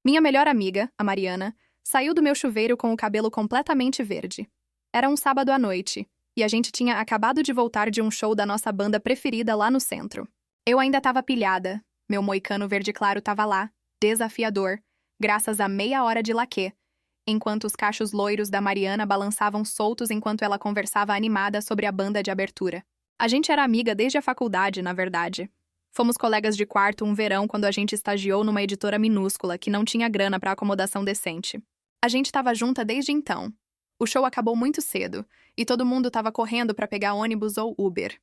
Minha melhor amiga, a Mariana, saiu do meu chuveiro com o cabelo completamente verde. Era um sábado à noite, e a gente tinha acabado de voltar de um show da nossa banda preferida lá no centro. Eu ainda estava pilhada, meu moicano verde claro estava lá, desafiador, graças a meia hora de laquê, enquanto os cachos loiros da Mariana balançavam soltos enquanto ela conversava animada sobre a banda de abertura. A gente era amiga desde a faculdade, na verdade. Fomos colegas de quarto um verão quando a gente estagiou numa editora minúscula que não tinha grana para acomodação decente. A gente estava junta desde então. O show acabou muito cedo, e todo mundo estava correndo para pegar ônibus ou Uber.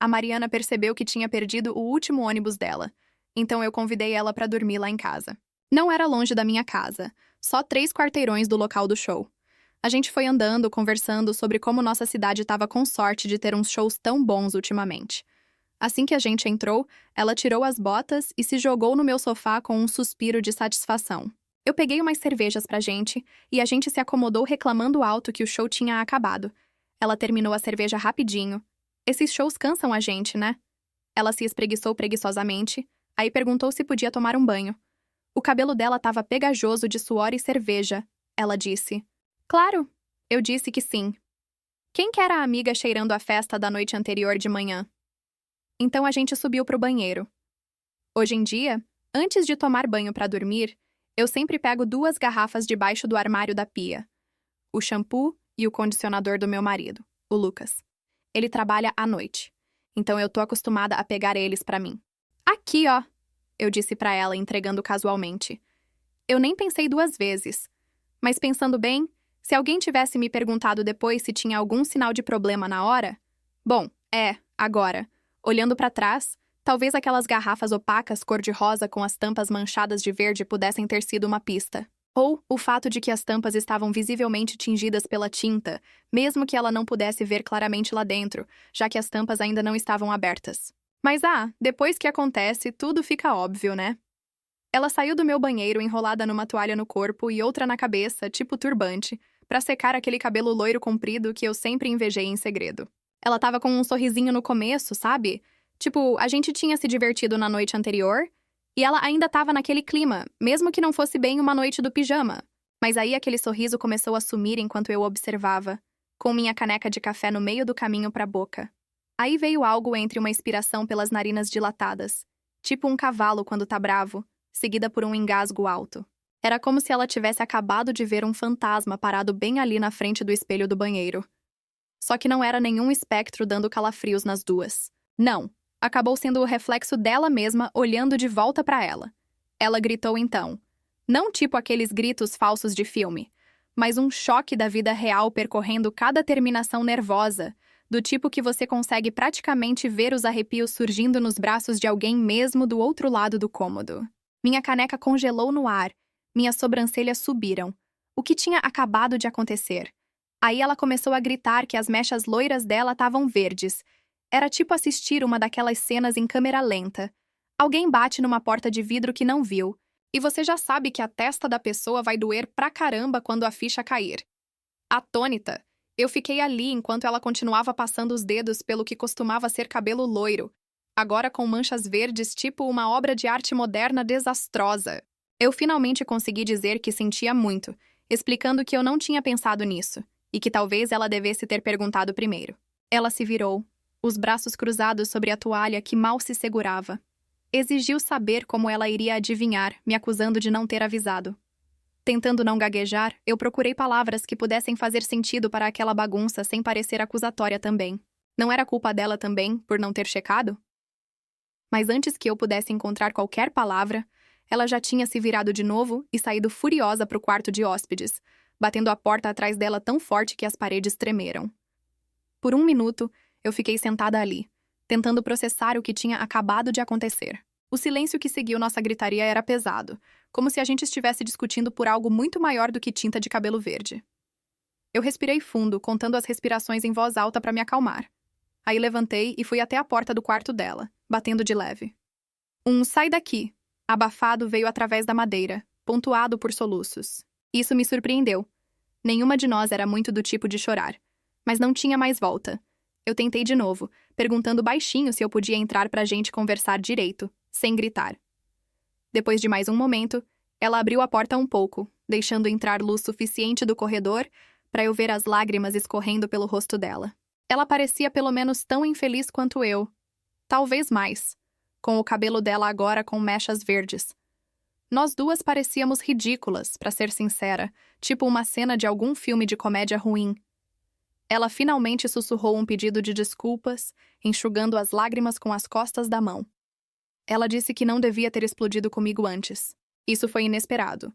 A Mariana percebeu que tinha perdido o último ônibus dela, então eu convidei ela para dormir lá em casa. Não era longe da minha casa, só 3 quarteirões do local do show. A gente foi andando, conversando sobre como nossa cidade estava com sorte de ter uns shows tão bons ultimamente. Assim que a gente entrou, ela tirou as botas e se jogou no meu sofá com um suspiro de satisfação. Eu peguei umas cervejas pra gente e a gente se acomodou reclamando alto que o show tinha acabado. Ela terminou a cerveja rapidinho. Esses shows cansam a gente, né? Ela se espreguiçou preguiçosamente, aí perguntou se podia tomar um banho. O cabelo dela estava pegajoso de suor e cerveja. Ela disse: "Claro." Eu disse que sim. Quem que era a amiga cheirando a festa da noite anterior de manhã? Então a gente subiu pro banheiro. Hoje em dia, antes de tomar banho para dormir, eu sempre pego 2 garrafas debaixo do armário da pia. O shampoo e o condicionador do meu marido, o Lucas. Ele trabalha à noite, então eu tô acostumada a pegar eles pra mim. "Aqui, ó", eu disse pra ela, entregando casualmente. Eu nem pensei 2 vezes. Mas pensando bem, se alguém tivesse me perguntado depois se tinha algum sinal de problema na hora... Bom, agora, olhando pra trás, talvez aquelas garrafas opacas cor-de-rosa com as tampas manchadas de verde pudessem ter sido uma pista. Ou o fato de que as tampas estavam visivelmente tingidas pela tinta, mesmo que ela não pudesse ver claramente lá dentro, já que as tampas ainda não estavam abertas. Mas depois que acontece, tudo fica óbvio, né? Ela saiu do meu banheiro enrolada numa toalha no corpo e outra na cabeça, tipo turbante, pra secar aquele cabelo loiro comprido que eu sempre invejei em segredo. Ela tava com um sorrisinho no começo, sabe? Tipo, a gente tinha se divertido na noite anterior e ela ainda tava naquele clima, mesmo que não fosse bem uma noite do pijama. Mas aí aquele sorriso começou a sumir enquanto eu observava, com minha caneca de café no meio do caminho pra boca. Aí veio algo entre uma expiração pelas narinas dilatadas, tipo um cavalo quando tá bravo, seguida por um engasgo alto. Era como se ela tivesse acabado de ver um fantasma parado bem ali na frente do espelho do banheiro. Só que não era nenhum espectro dando calafrios nas duas. Não, acabou sendo o reflexo dela mesma olhando de volta pra ela. Ela gritou então. Não tipo aqueles gritos falsos de filme, mas um choque da vida real percorrendo cada terminação nervosa, do tipo que você consegue praticamente ver os arrepios surgindo nos braços de alguém mesmo do outro lado do cômodo. Minha caneca congelou no ar, minhas sobrancelhas subiram. O que tinha acabado de acontecer? Aí ela começou a gritar que as mechas loiras dela estavam verdes. Era tipo assistir uma daquelas cenas em câmera lenta. Alguém bate numa porta de vidro que não viu, e você já sabe que a testa da pessoa vai doer pra caramba quando a ficha cair. Atônita, eu fiquei ali enquanto ela continuava passando os dedos pelo que costumava ser cabelo loiro, agora com manchas verdes tipo uma obra de arte moderna desastrosa. Eu finalmente consegui dizer que sentia muito, explicando que eu não tinha pensado nisso, e que talvez ela devesse ter perguntado primeiro. Ela se virou, os braços cruzados sobre a toalha que mal se segurava. Exigiu saber como ela iria adivinhar, me acusando de não ter avisado. Tentando não gaguejar, eu procurei palavras que pudessem fazer sentido para aquela bagunça sem parecer acusatória também. Não era culpa dela também, por não ter checado? Mas antes que eu pudesse encontrar qualquer palavra, ela já tinha se virado de novo e saído furiosa para o quarto de hóspedes, batendo a porta atrás dela tão forte que as paredes tremeram. Por 1 minuto, eu fiquei sentada ali, tentando processar o que tinha acabado de acontecer. O silêncio que seguiu nossa gritaria era pesado, como se a gente estivesse discutindo por algo muito maior do que tinta de cabelo verde. Eu respirei fundo, contando as respirações em voz alta para me acalmar. Aí levantei e fui até a porta do quarto dela, batendo de leve. Um "sai daqui" abafado veio através da madeira, pontuado por soluços. Isso me surpreendeu. Nenhuma de nós era muito do tipo de chorar. Mas não tinha mais volta. Eu tentei de novo, perguntando baixinho se eu podia entrar pra gente conversar direito, sem gritar. Depois de mais um momento, Ela abriu a porta um pouco, deixando entrar luz suficiente do corredor para eu ver as lágrimas escorrendo pelo rosto dela. Ela parecia pelo menos tão infeliz quanto eu. Talvez mais, com o cabelo dela agora com mechas verdes. Nós duas parecíamos ridículas, para ser sincera, tipo uma cena de algum filme de comédia ruim. Ela finalmente sussurrou um pedido de desculpas, enxugando as lágrimas com as costas da mão. Ela disse que não devia ter explodido comigo antes. Isso foi inesperado.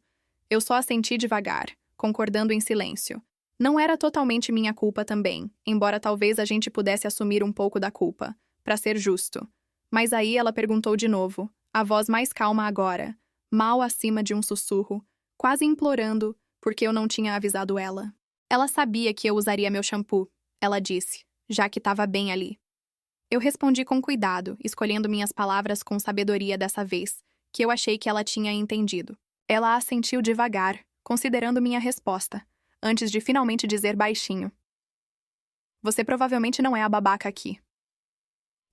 Eu só assenti devagar, concordando em silêncio. Não era totalmente minha culpa também, embora talvez a gente pudesse assumir um pouco da culpa, para ser justo. Mas aí ela perguntou de novo, a voz mais calma agora, mal acima de um sussurro, quase implorando, porque eu não tinha avisado ela. Ela sabia que eu usaria meu shampoo, ela disse, já que estava bem ali. Eu respondi com cuidado, escolhendo minhas palavras com sabedoria dessa vez, que eu achei que ela tinha entendido. Ela assentiu devagar, considerando minha resposta, antes de finalmente dizer baixinho. Você provavelmente não é a babaca aqui.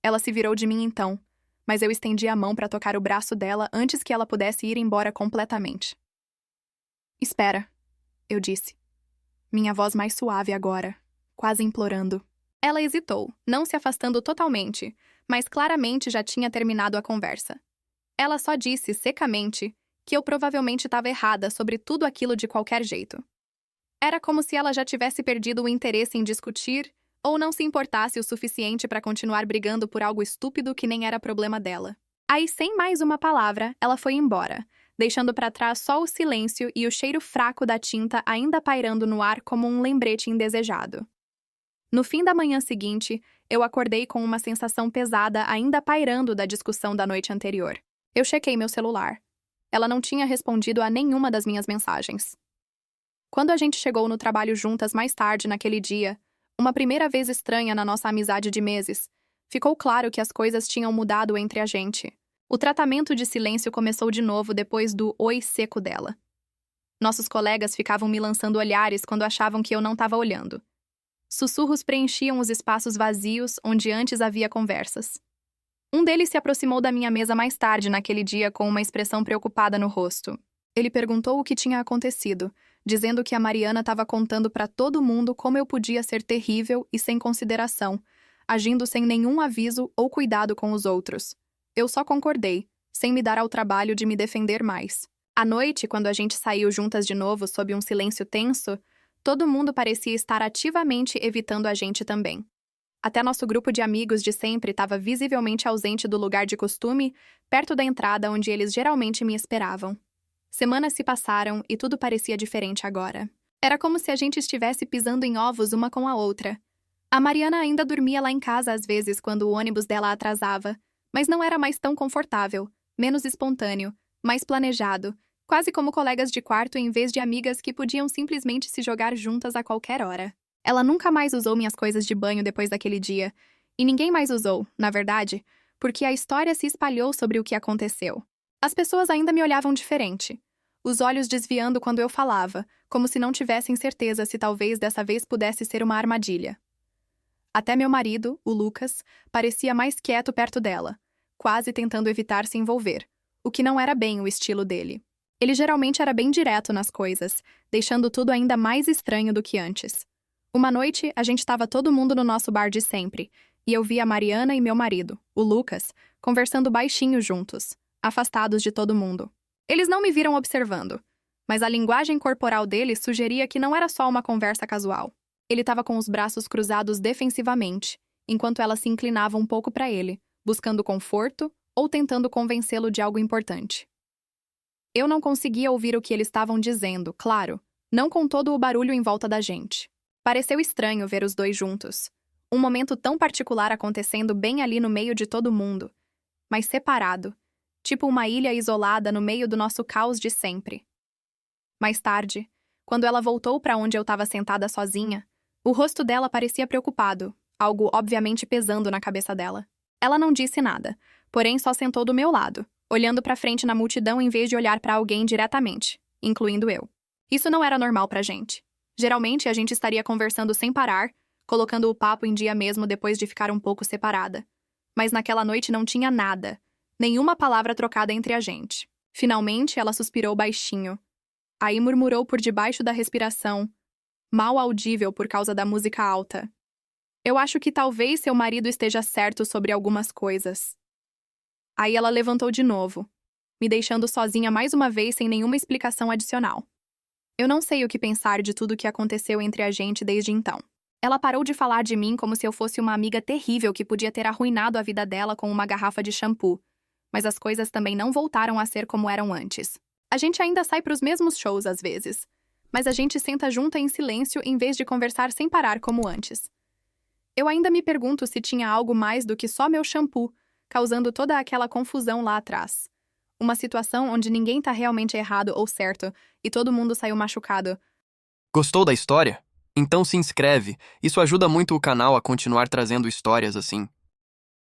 Ela se virou de mim então, mas eu estendi a mão para tocar o braço dela antes que ela pudesse ir embora completamente. Espera, eu disse. Minha voz mais suave agora, quase implorando. Ela hesitou, não se afastando totalmente, mas claramente já tinha terminado a conversa. Ela só disse secamente que eu provavelmente estava errada sobre tudo aquilo de qualquer jeito. Era como se ela já tivesse perdido o interesse em discutir ou não se importasse o suficiente para continuar brigando por algo estúpido que nem era problema dela. Aí, sem mais uma palavra, ela foi embora, deixando para trás só o silêncio e o cheiro fraco da tinta ainda pairando no ar como um lembrete indesejado. No fim da manhã seguinte, eu acordei com uma sensação pesada ainda pairando da discussão da noite anterior. Eu chequei meu celular. Ela não tinha respondido a nenhuma das minhas mensagens. Quando a gente chegou no trabalho juntas mais tarde naquele dia, uma primeira vez estranha na nossa amizade de meses, ficou claro que as coisas tinham mudado entre a gente. O tratamento de silêncio começou de novo depois do oi seco dela. Nossos colegas ficavam me lançando olhares quando achavam que eu não estava olhando. Sussurros preenchiam os espaços vazios onde antes havia conversas. Um deles se aproximou da minha mesa mais tarde naquele dia com uma expressão preocupada no rosto. Ele perguntou o que tinha acontecido, dizendo que a Mariana estava contando para todo mundo como eu podia ser terrível e sem consideração, agindo sem nenhum aviso ou cuidado com os outros. Eu só concordei, sem me dar ao trabalho de me defender mais. À noite, quando a gente saiu juntas de novo sob um silêncio tenso, todo mundo parecia estar ativamente evitando a gente também. Até nosso grupo de amigos de sempre estava visivelmente ausente do lugar de costume, perto da entrada onde eles geralmente me esperavam. Semanas se passaram e tudo parecia diferente agora. Era como se a gente estivesse pisando em ovos uma com a outra. A Mariana ainda dormia lá em casa às vezes quando o ônibus dela atrasava, mas não era mais tão confortável, menos espontâneo, mais planejado, quase como colegas de quarto em vez de amigas que podiam simplesmente se jogar juntas a qualquer hora. Ela nunca mais usou minhas coisas de banho depois daquele dia, e ninguém mais usou, na verdade, porque a história se espalhou sobre o que aconteceu. As pessoas ainda me olhavam diferente, os olhos desviando quando eu falava, como se não tivessem certeza se talvez dessa vez pudesse ser uma armadilha. Até meu marido, o Lucas, parecia mais quieto perto dela, quase tentando evitar se envolver, o que não era bem o estilo dele. Ele geralmente era bem direto nas coisas, deixando tudo ainda mais estranho do que antes. Uma noite, a gente estava todo mundo no nosso bar de sempre, e eu vi a Mariana e meu marido, o Lucas, conversando baixinho juntos, afastados de todo mundo. Eles não me viram observando, mas a linguagem corporal dele sugeria que não era só uma conversa casual. Ele estava com os braços cruzados defensivamente, enquanto ela se inclinava um pouco para ele, buscando conforto ou tentando convencê-lo de algo importante. Eu não conseguia ouvir o que eles estavam dizendo, claro, não com todo o barulho em volta da gente. Pareceu estranho ver os dois juntos. Um momento tão particular acontecendo bem ali no meio de todo mundo, mas separado, tipo uma ilha isolada no meio do nosso caos de sempre. Mais tarde, quando ela voltou para onde eu estava sentada sozinha, o rosto dela parecia preocupado, algo obviamente pesando na cabeça dela. Ela não disse nada, porém só sentou do meu lado, olhando para frente na multidão em vez de olhar para alguém diretamente, incluindo eu. Isso não era normal pra gente. Geralmente, a gente estaria conversando sem parar, colocando o papo em dia mesmo depois de ficar um pouco separada. Mas naquela noite não tinha nada, nenhuma palavra trocada entre a gente. Finalmente, ela suspirou baixinho. Aí murmurou por debaixo da respiração, mal audível por causa da música alta. Eu acho que talvez seu marido esteja certo sobre algumas coisas. Aí ela levantou de novo, me deixando sozinha mais uma vez sem nenhuma explicação adicional. Eu não sei o que pensar de tudo o que aconteceu entre a gente desde então. Ela parou de falar de mim como se eu fosse uma amiga terrível que podia ter arruinado a vida dela com uma garrafa de shampoo, mas as coisas também não voltaram a ser como eram antes. A gente ainda sai para os mesmos shows às vezes, mas a gente senta junta em silêncio em vez de conversar sem parar como antes. Eu ainda me pergunto se tinha algo mais do que só meu shampoo, causando toda aquela confusão lá atrás. Uma situação onde ninguém tá realmente errado ou certo e todo mundo saiu machucado. Gostou da história? Então se inscreve, isso ajuda muito o canal a continuar trazendo histórias assim.